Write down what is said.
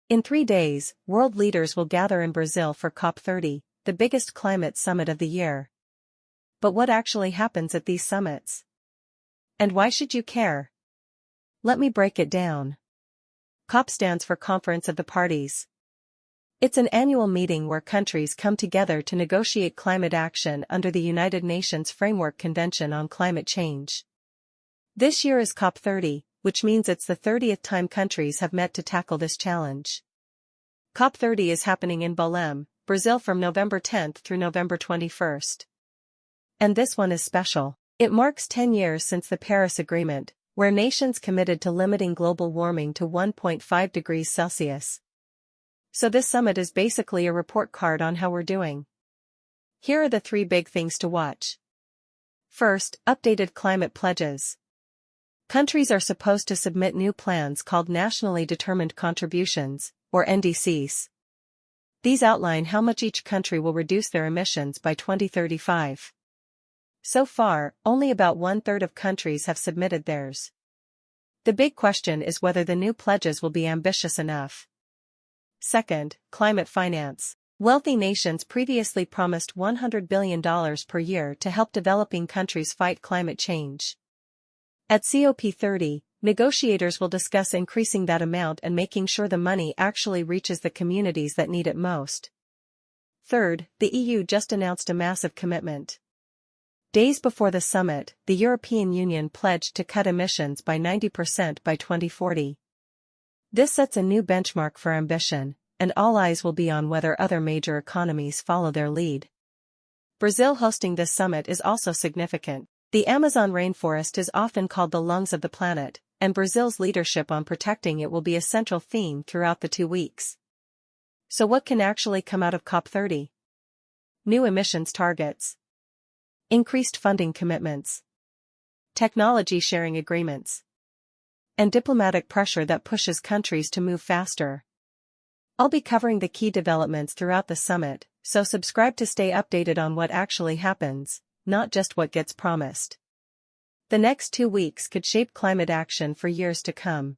In 3 days, world leaders will gather in Brazil for COP30, the biggest climate summit of the year. But what actually happens at these summits? And why should you care? Let me break it down. COP stands for Conference of the Parties. It's an annual meeting where countries come together to negotiate climate action under the United Nations Framework Convention on Climate Change. This year is COP30, which means it's the 30th time countries have met to tackle this challenge. COP30 is happening in Belém, Brazil from November 10th through November 21st. And this one is special. It marks 10 years since the Paris Agreement, where nations committed to limiting global warming to 1.5 degrees Celsius. So this summit is basically a report card on how we're doing. Here are the 3 big things to watch. First, updated climate pledges. Countries are supposed to submit new plans called Nationally Determined Contributions, or NDCs. These outline how much each country will reduce their emissions by 2035. So far, only about 1/3 of countries have submitted theirs. The big question is whether the new pledges will be ambitious enough. Second, climate finance. Wealthy nations previously promised $100 billion per year to help developing countries fight climate change. At COP30, negotiators will discuss increasing that amount and making sure the money actually reaches the communities that need it most. Third, the EU just announced a massive commitment. Days before the summit, the European Union pledged to cut emissions by 90% by 2040. This sets a new benchmark for ambition, and all eyes will be on whether other major economies follow their lead. Brazil hosting this summit is also significant. The Amazon rainforest is often called the lungs of the planet, and Brazil's leadership on protecting it will be a central theme throughout the 2 weeks. So what can actually come out of COP30? New emissions targets. Increased funding commitments. Technology sharing agreements. And diplomatic pressure that pushes countries to move faster. I'll be covering the key developments throughout the summit, so subscribe to stay updated on what actually happens, not just what gets promised. The next 2 weeks could shape climate action for years to come.